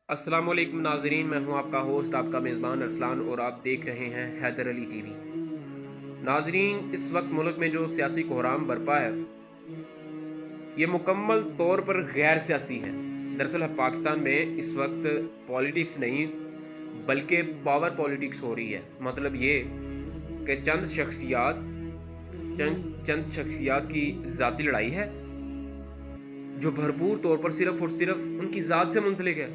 السلام علیکم ناظرین، میں ہوں آپ کا ہوسٹ، آپ کا میزبان ارسلان، اور آپ دیکھ رہے ہیں حیدر علی ٹی وی۔ ناظرین، اس وقت ملک میں جو سیاسی کوہرام برپا ہے یہ مکمل طور پر غیر سیاسی ہے۔ دراصل پاکستان میں اس وقت پولیٹکس نہیں بلکہ پاور پولیٹکس ہو رہی ہے۔ مطلب یہ کہ چند شخصیات کی ذاتی لڑائی ہے جو بھرپور طور پر صرف اور صرف ان کی ذات سے منسلک ہے۔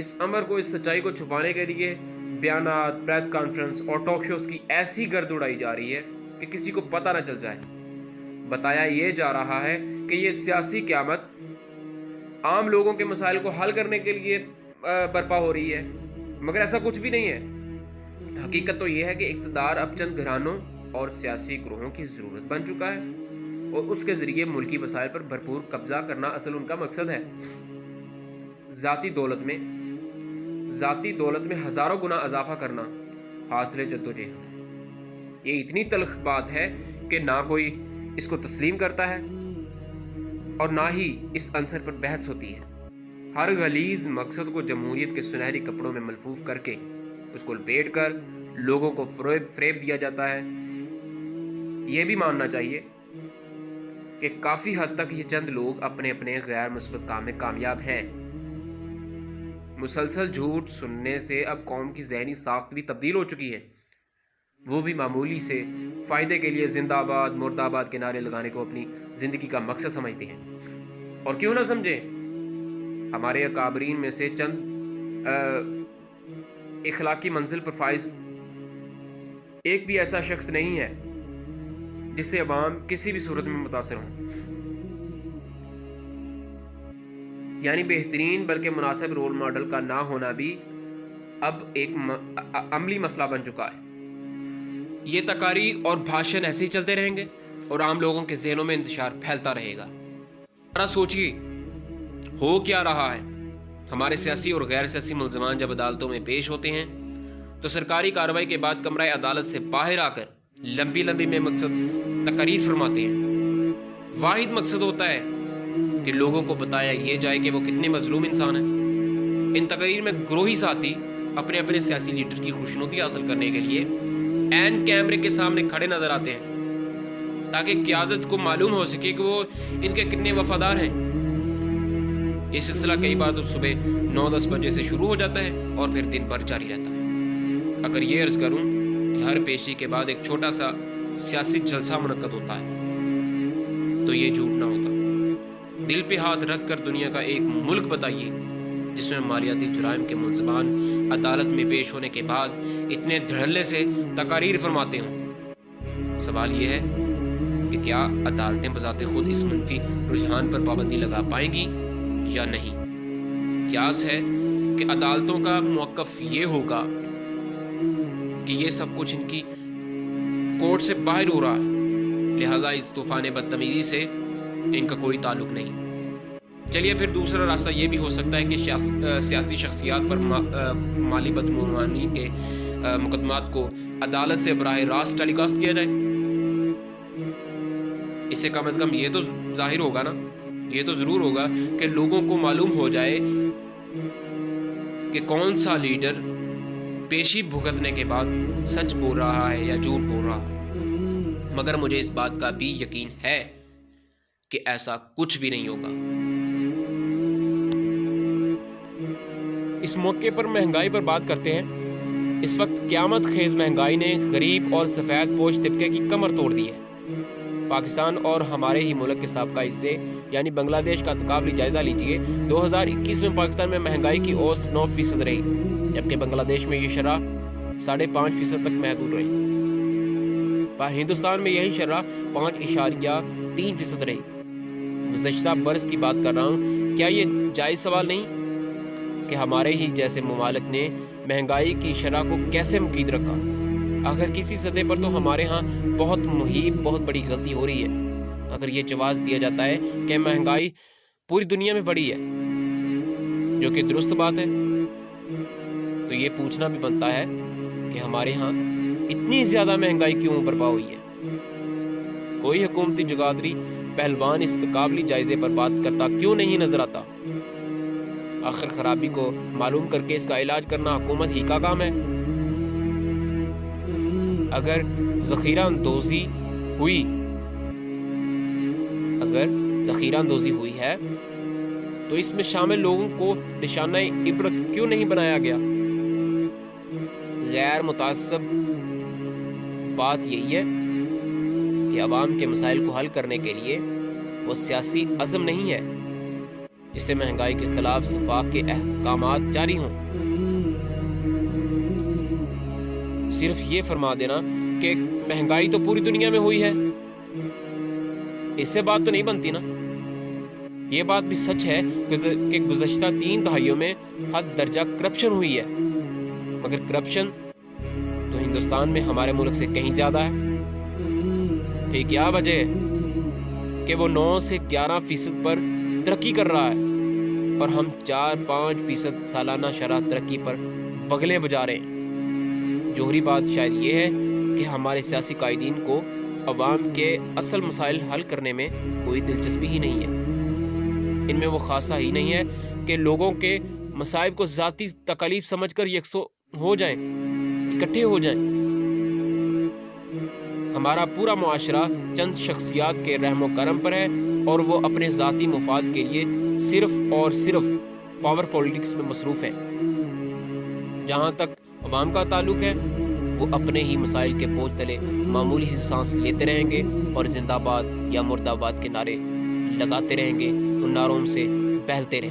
اس امر کو، اس سچائی کو چھپانے کے لیے بیانات، پریس کانفرنس اور ٹاک شوز کی ایسی گرد اڑائی جا رہی ہے کہ کسی کو پتہ نہ چل جائے۔ بتایا یہ جا رہا ہے کہ یہ سیاسی قیامت عام لوگوں کے مسائل کو حل کرنے کے لیے برپا ہو رہی ہے، مگر ایسا کچھ بھی نہیں ہے۔ حقیقت تو یہ ہے کہ اقتدار اب چند گھرانوں اور سیاسی گروہوں کی ضرورت بن چکا ہے، اور اس کے ذریعے ملکی وسائل پر بھرپور قبضہ کرنا اصل ان کا مقصد ہے۔ ذاتی دولت میں ہزاروں گنا اضافہ کرنا حاصل جدوجہد ہے۔ یہ اتنی تلخ بات ہے کہ نہ کوئی اس کو تسلیم کرتا ہے اور نہ ہی اس عنصر پر بحث ہوتی ہے۔ ہر غلیظ مقصد کو جمہوریت کے سنہری کپڑوں میں ملفوف کر کے اس کو لپیٹ کر لوگوں کو فریب دیا جاتا ہے۔ یہ بھی ماننا چاہیے کہ کافی حد تک یہ چند لوگ اپنے اپنے غیر مثبت کام میں کامیاب ہیں۔ مسلسل جھوٹ سننے سے اب قوم کی ذہنی ساخت بھی تبدیل ہو چکی ہے۔ وہ بھی معمولی سے فائدے کے لیے زندہ آباد مرد آباد کے نعرے لگانے کو اپنی زندگی کا مقصد سمجھتے ہیں۔ اور کیوں نہ سمجھیں، ہمارے اکابرین میں سے چند اخلاقی منزل پر فائز ایک بھی ایسا شخص نہیں ہے جس سے عوام کسی بھی صورت میں متاثر ہوں۔ یعنی بہترین بلکہ مناسب رول ماڈل کا نہ ہونا بھی اب ایک عملی مسئلہ بن چکا ہے۔ یہ تقاریر اور بھاشن ایسے ہی چلتے رہیں گے اور عام لوگوں کے ذہنوں میں انتشار پھیلتا رہے گا۔ ذرا سوچیے ہو کیا رہا ہے۔ ہمارے سیاسی اور غیر سیاسی ملزمان جب عدالتوں میں پیش ہوتے ہیں تو سرکاری کارروائی کے بعد کمرہ عدالت سے باہر آ کر لمبی میں مقصد تقریر فرماتے ہیں۔ واحد مقصد ہوتا ہے کہ لوگوں کو بتایا یہ جائے کہ وہ کتنے مظلوم انسان ہیں۔ ان تقریر میں گروہی ساتھی اپنے اپنے سیاسی لیڈر کی خوشنودی حاصل کرنے کے لیے عین کیمرے کے سامنے کھڑے نظر آتے ہیں تاکہ قیادت کو معلوم ہو سکے کہ وہ ان کے کتنے وفادار ہیں۔ یہ سلسلہ کئی بار تو صبح 9-10 بجے سے شروع ہو جاتا ہے اور پھر دن بھر جاری رہتا ہے۔ اگر یہ عرض کروں کہ ہر پیشی کے بعد ایک چھوٹا سا سیاسی جلسہ منعقد ہوتا ہے تو یہ جھوٹ نہ ہوگا۔ دل پہ ہاتھ رکھ کر دنیا کا ایک ملک بتائیے جس میں مالیاتی جرائم کے ملزمان عدالت میں پیش ہونے کے بعد اتنے دھڑلے سے تقاریر فرماتے ہوں۔ سوال یہ ہے کہ کیا عدالتیں بذات خود اس منفی رجحان پر پابندی لگا پائیں گی یا نہیں؟ قیاس ہے کہ عدالتوں کا موقف یہ ہوگا کہ یہ سب کچھ ان کی کورٹ سے باہر ہو رہا ہے، لہذا اس طوفان بدتمیزی سے ان کا کوئی تعلق نہیں۔ چلیے پھر دوسرا راستہ یہ بھی ہو سکتا ہے کہ سیاسی شخصیات پر مالی بدعنوانی کے مقدمات کو عدالت سے براہ راست ٹیلی کاسٹ کیا جائے۔ اس سے کم از کم یہ تو ظاہر ہوگا نا، یہ تو ضرور ہوگا کہ لوگوں کو معلوم ہو جائے کہ کون سا لیڈر پیشی بھگتنے کے بعد سچ بول رہا ہے یا جھوٹ بول رہا ہے۔ مگر مجھے اس بات کا بھی یقین ہے کہ ایسا کچھ بھی نہیں ہوگا۔ اس موقع پر مہنگائی پر بات کرتے ہیں۔ اس وقت قیامت خیز مہنگائی نے غریب اور سفید پوش طبقے کی کمر توڑ دی ہے۔ پاکستان اور ہمارے ہی ملک کے سابقہ حصے یعنی بنگلہ دیش کا تقابلی جائزہ لیجئے۔ 2021 میں پاکستان میں مہنگائی کی اوسط 9% رہی، جبکہ بنگلہ دیش میں یہ شرح 5.5% تک محدود رہی۔ ہندوستان میں یہی شرح 5.3% رہی۔ گزشتہ برس کی بات کر رہا ہوں۔ کیا یہ جائز سوال نہیں کہ ہمارے ہی جیسے ممالک نے مہنگائی کی شرح کو کیسے مقید رکھا؟ اگر کسی سطح پر تو ہمارے ہاں بہت بڑی غلطی ہو رہی ہے۔ اگر یہ جواز دیا جاتا ہے کہ مہنگائی پوری دنیا میں بڑھی ہے، جو کہ درست بات ہے، تو یہ پوچھنا بھی بنتا ہے کہ ہمارے ہاں اتنی زیادہ مہنگائی کیوں برپا ہوئی ہے؟ کوئی حکومتی جگادری پہلوان اس تقابلی جائزے پر بات کرتا کیوں نہیں نظر آتا؟ آخر خرابی کو معلوم کر کے اس کا علاج کرنا حکومت ہی کا کام ہے۔ اگر ذخیرہ اندوزی ہوئی ہے تو اس میں شامل لوگوں کو نشانہ عبرت کیوں نہیں بنایا گیا؟ غیر متعصب بات یہی ہے کہ عوام کے مسائل کو حل کرنے کے لیے وہ سیاسی عزم نہیں ہے جس سے مہنگائی کے خلاف صفاق کے احکامات جاری ہوں۔ صرف یہ فرما دینا کہ مہنگائی تو پوری دنیا میں ہوئی ہے، اس سے بات تو نہیں بنتی نا۔ یہ بات بھی سچ ہے کہ گزشتہ 3 دہائیوں میں حد درجہ کرپشن ہوئی ہے، مگر کرپشن تو ہندوستان میں ہمارے ملک سے کہیں زیادہ ہے۔ پھر کیا وجہ ہے کہ وہ 9 سے 11% پر ترقی کر رہا ہے اور ہم 4-5% سالانہ شرح ترقی پر بغلے بجا رہے ہیں؟ جوہری بات شاید یہ ہے کہ ہمارے سیاسی قائدین کو عوام کے اصل مسائل حل کرنے میں کوئی دلچسپی ہی نہیں ہے۔ ان میں وہ خاصہ ہی نہیں ہے کہ لوگوں کے مصائب کو ذاتی تکالیف سمجھ کر یکسو ہو جائیں، اکٹھے ہو جائیں۔ ہمارا پورا معاشرہ چند شخصیات کے رحم و کرم پر ہے اور وہ اپنے ذاتی مفاد کے لیے صرف اور صرف پاور پولیٹکس میں مصروف ہیں۔ جہاں تک عوام کا تعلق ہے، وہ اپنے ہی مسائل کے بوجھ تلے معمولی سی سانس لیتے رہیں گے اور زندہ باد یا مردہ باد کے نعرے لگاتے رہیں گے، ان نعروں سے بہلتے رہیں گے۔